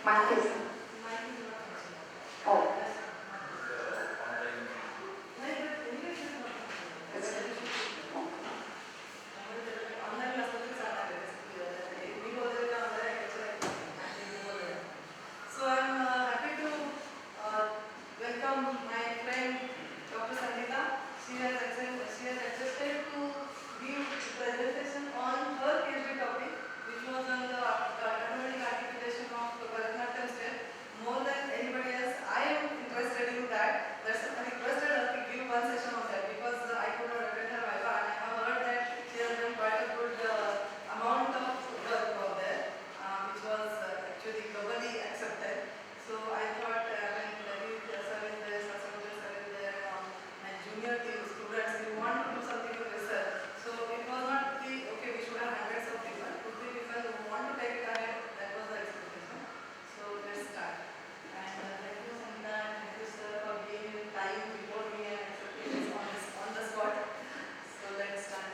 Mic is. Oh. So I'm happy to welcome my friend Dr. Sangeeta. She has accepted to give presentation on her PhD topic, which was on the automatic articulation of the Bharat-natyam step. More than anybody else, I am interested in that. That's I requested her to give one session on that because I could not attend her viva, and I have heard that she has done quite a good amount of work over there, which was actually globally accepted. So I thought when David sir is there, Sasanja sir is there, and junior team students, we want to do something with research. So it was not the okay, we should have hundreds of people. 2-3 people who want to take it ahead. That was the expectation. So let's start. And thank you Sangeeta, and thank you sir for being in time before me and accepting this on the spot. So let's start.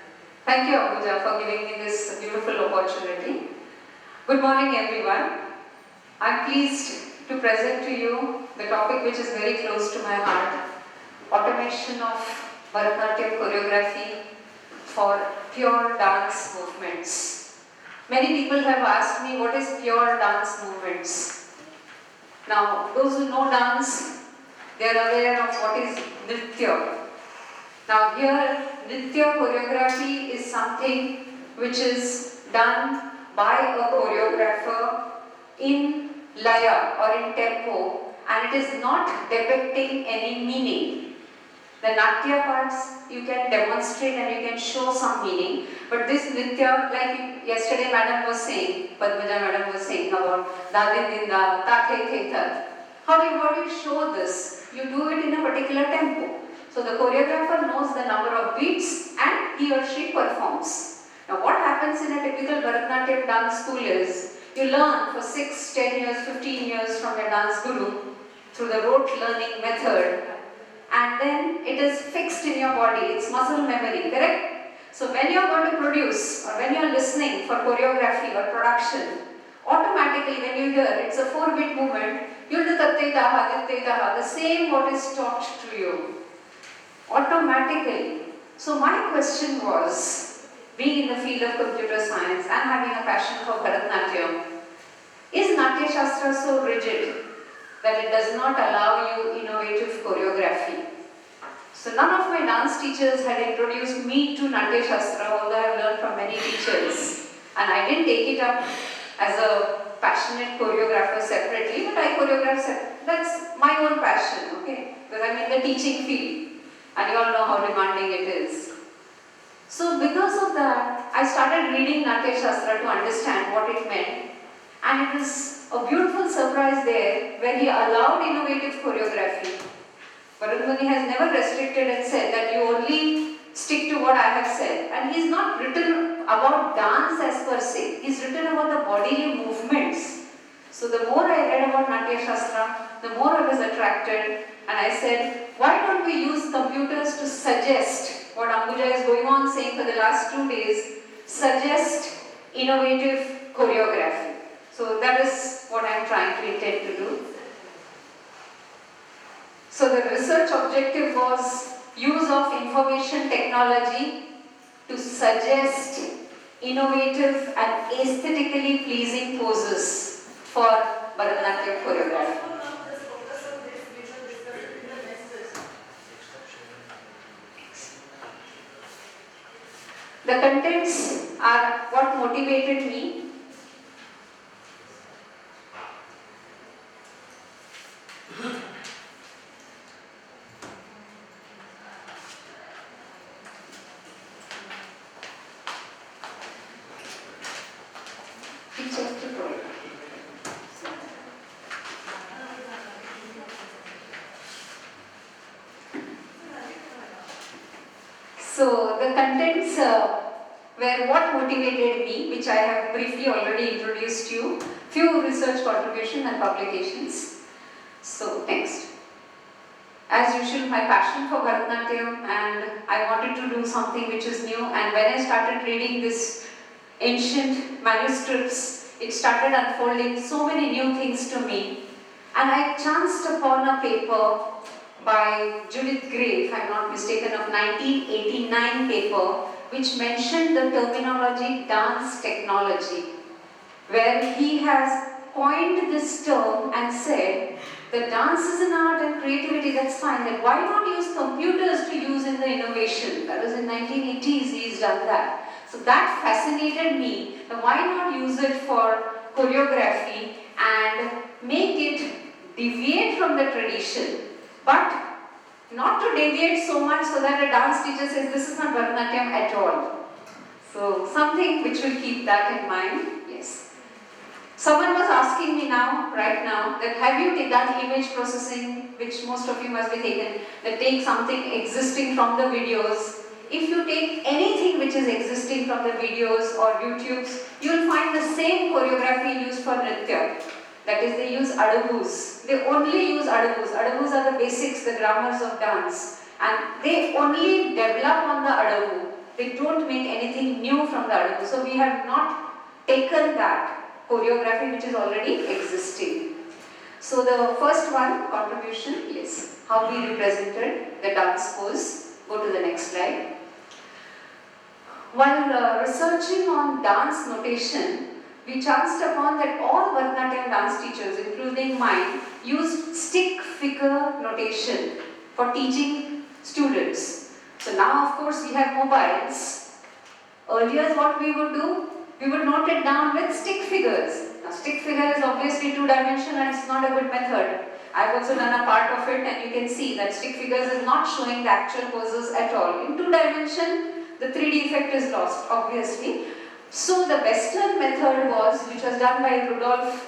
Thank you, Abuja, for giving me this beautiful opportunity. Good morning, everyone. I'm pleased to present to you the topic which is very close to my heart, automation of Bharat-natyam choreography for pure dance movements. Many people have asked me what is pure dance movements. Now, those who know dance, they are aware of what is nritya. Now here, nritya choreography is something which is done by a choreographer in laya or in tempo, and it is not depicting any meaning. The natya parts you can demonstrate and you can show some meaning, but this nritya, like yesterday madam was saying, Padmaja madam was saying about dadin dinda, tathe the tat. How do you show this? You do it in a particular tempo. So the choreographer knows the number of beats and he or she performs. Now what happens in a typical Bharat-natyam dance school is, you learn for 6, 10 years, 15 years from your dance guru through the rote learning method, and then it is fixed in your body, it's muscle memory, correct? So when you are going to produce or when you are listening for choreography or production, automatically when you hear it's a 4-beat movement, you'll do tatte taha, ditte taha, the same what is taught to you. Automatically. So my question was, being in the field of computer science and having a passion for Bharat-natyam, is Natya Shastra so rigid that it does not allow you innovative choreography? So none of my dance teachers had introduced me to Natya Shastra, although I have learned from many teachers. And I didn't take it up as a passionate choreographer separately, but I choreograph separately. That's my own passion, okay? Because I'm in the teaching field. And you all know how demanding it is. So because of that, I started reading Natya Shastra to understand what it meant. And it was a beautiful surprise there where he allowed innovative choreography. Varun Muni has never restricted and said that you only stick to what I have said. And he's not written about dance as per se. He's written about the bodily movements. So the more I read about Natya Shastra, the more I was attracted. And I said, why don't we use computers to suggest what Ambuja is going on saying for the last 2 days, suggest innovative choreography. So that is what I am trying to intend to do. So the research objective was use of information technology to suggest innovative and aesthetically pleasing poses for Bharat-natyam choreography. The contents are what motivated me. So the contents were what motivated me, which I have briefly already introduced you, few research contributions and publications. So next. As usual, my passion for Bharat-natyam, and I wanted to do something which is new, and when I started reading this ancient manuscripts, it started unfolding so many new things to me. And I chanced upon a paper by Judith Gray, if I am not mistaken, of 1989 paper, which mentioned the terminology dance technology, where he has coined this term and said, the dance is an art and creativity, that's fine, then why not use computers to use in the innovation? That was in 1980s, he's done that. So that fascinated me, then why not use it for choreography and make it deviate from the tradition, but not to deviate so much so that a dance teacher says, this is not Bharat-natyam at all. So something which will keep that in mind, yes. Someone was asking me right now, that have you done image processing, which most of you must be taken, that take something existing from the videos. If you take anything which is existing from the videos or YouTubes, you will find the same choreography used for Nritya. That is, they use adabus. They only use adabus. Adabus are the basics, the grammars of dance. And they only develop on the adabu. They don't make anything new from the adabu. So we have not taken that choreography which is already existing. So the first one, contribution, yes, how we represented the dance pose. Go to the next slide. While researching on dance notation, we chanced upon that all Bharat-natyam dance teachers, including mine, used stick figure notation for teaching students. So now, of course, we have mobiles. Earlier, what we would do, we would note it down with stick figures. Now, stick figure is obviously two-dimensional and it's not a good method. I've also done a part of it, and you can see that stick figures is not showing the actual poses at all. In two-dimension, the 3D effect is lost, obviously. So the Western method was, which was done by Rudolf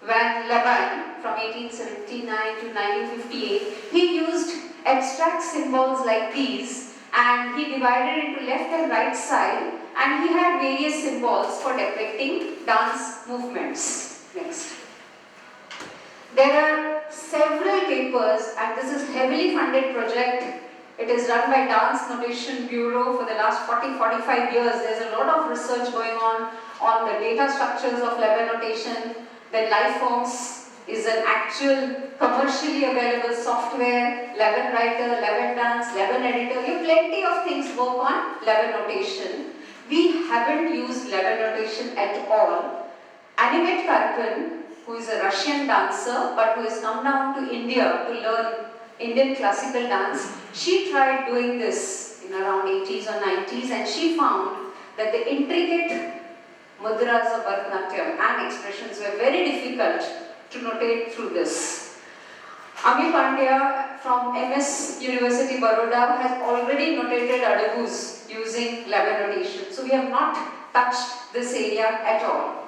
van Laban from 1879 to 1958. He used abstract symbols like these, and he divided into left and right side, and he had various symbols for depicting dance movements. Next. There are several papers, and this is heavily funded project. It is run by Dance Notation Bureau for the last 40-45 years. There's a lot of research going on the data structures of level notation. Then Lifeforms is an actual commercially available software, level writer, level dance, level editor. You have plenty of things work on level notation. We haven't used level notation at all. Animet Karpan, who is a Russian dancer but who has come down to India to learn Indian classical dance, she tried doing this in around 80s or 90s, and she found that the intricate mudras of Bharat-natyam and expressions were very difficult to notate through this. Ami Pandya from MS University Baroda has already notated adabus using level notation. So we have not touched this area at all.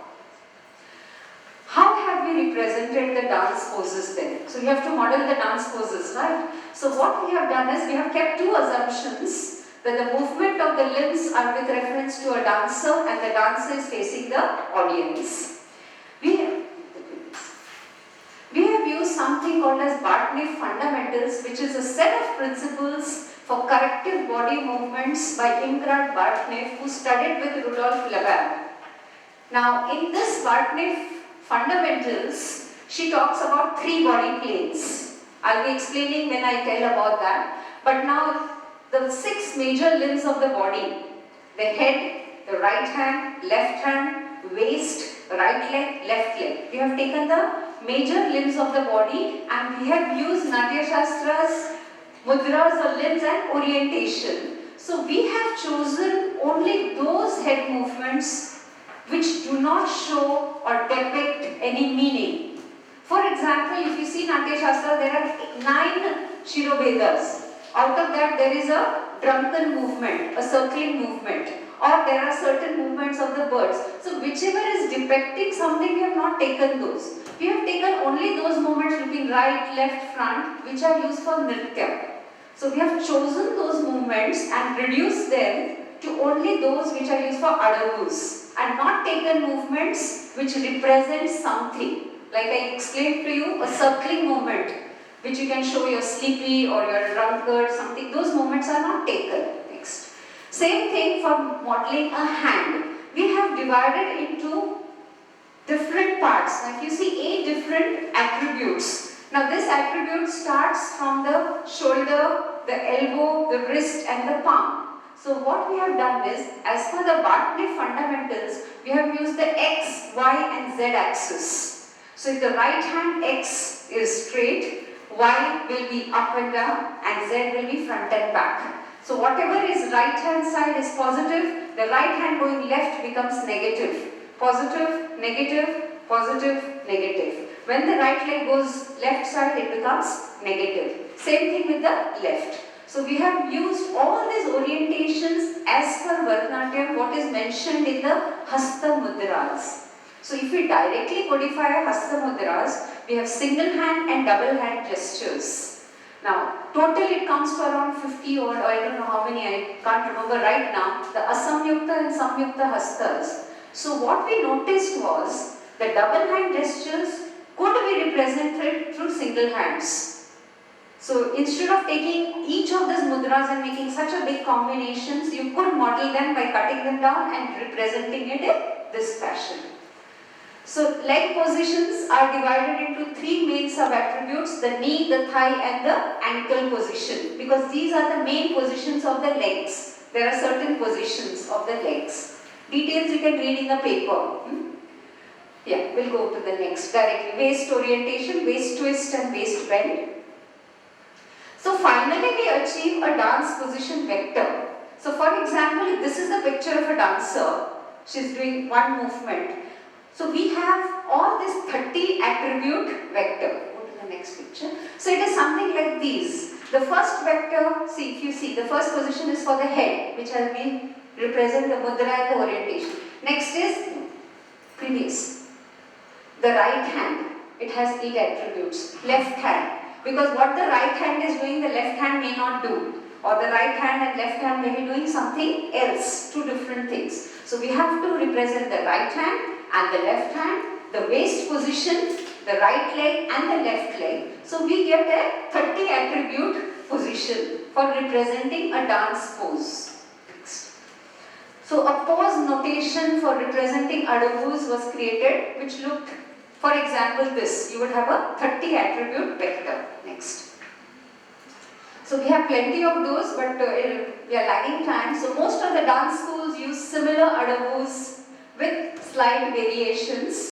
How have we represented the dance poses then? So we have to model the dance poses, right? So what we have done is we have kept two assumptions, that the movement of the limbs are with reference to a dancer and the dancer is facing the audience. We have used something called as Bartniff fundamentals, which is a set of principles for corrective body movements by Imgrad Bartniff, who studied with Rudolf Laban. Now in this Bartniff fundamentals, she talks about three body planes. I'll be explaining when I tell about that. But now, the six major limbs of the body, the head, the right hand, left hand, waist, right leg, left leg. We have taken the major limbs of the body and we have used Natya Shastra's mudras or limbs and orientation. So we have chosen only those head movements which do not show or depict any meaning. For example, if you see Natya Shastra, there are 9 Shirobedas. Out of that, there is a drunken movement, a circling movement, or there are certain movements of the birds. So whichever is depicting something, we have not taken those. We have taken only those movements looking right, left, front, which are used for Nritya. So we have chosen those movements and reduced them to only those which are used for adabus, and not taken movements which represent something. Like I explained to you, a circling movement, which you can show you're sleepy or you're a drunkard, something, those movements are not taken. Next. Same thing for modeling a hand. We have divided into different parts. Now if you see 8 different attributes. Now this attribute starts from the shoulder, the elbow, the wrist and the palm. So what we have done is, as per the Bharat-natyam fundamentals, we have used the X, Y and Z axis. So if the right hand X is straight, Y will be up and down and Z will be front and back. So whatever is right hand side is positive, the right hand going left becomes negative. Positive, negative, positive, negative. When the right leg goes left side, it becomes negative. Same thing with the left. So we have used all these orientations as per Bharat-natyam, what is mentioned in the Hasta Mudras. So if we directly codify Hasta Mudras, we have single hand and double hand gestures. Now, total it comes to around 50 odd, or I don't know how many, I can't remember right now, the Asamyukta and Samyukta Hastas. So what we noticed was the double hand gestures could be represented through single hands. So instead of taking each of these mudras and making such a big combinations, you could model them by cutting them down and representing it in this fashion. So leg positions are divided into 3 main sub-attributes, the knee, the thigh and the ankle position, because these are the main positions of the legs. There are certain positions of the legs. Details you can read in the paper. Yeah, we'll go to the next directly. Waist orientation, waist twist and waist bend. So finally we achieve a dance position vector. So for example, if this is the picture of a dancer, she is doing one movement. So we have all this 30 attribute vector. Go to the next picture. So it is something like these. The first vector, see if you see, the first position is for the head, which has been represent the mudra and the orientation. Next is previous. The right hand, it has 8 attributes. Left hand, because what the right hand is doing, the left hand may not do. Or the right hand and left hand may be doing something else, 2 different things. So we have to represent the right hand and the left hand, the waist position, the right leg and the left leg. So we get a 30 attribute position for representing a dance pose. So a pose notation for representing adobus was created, which looked, for example, this. You would have a 30 attribute vector. Next. So we have plenty of those, but we are lagging time. So most of the dance schools use similar adobus with slight variations.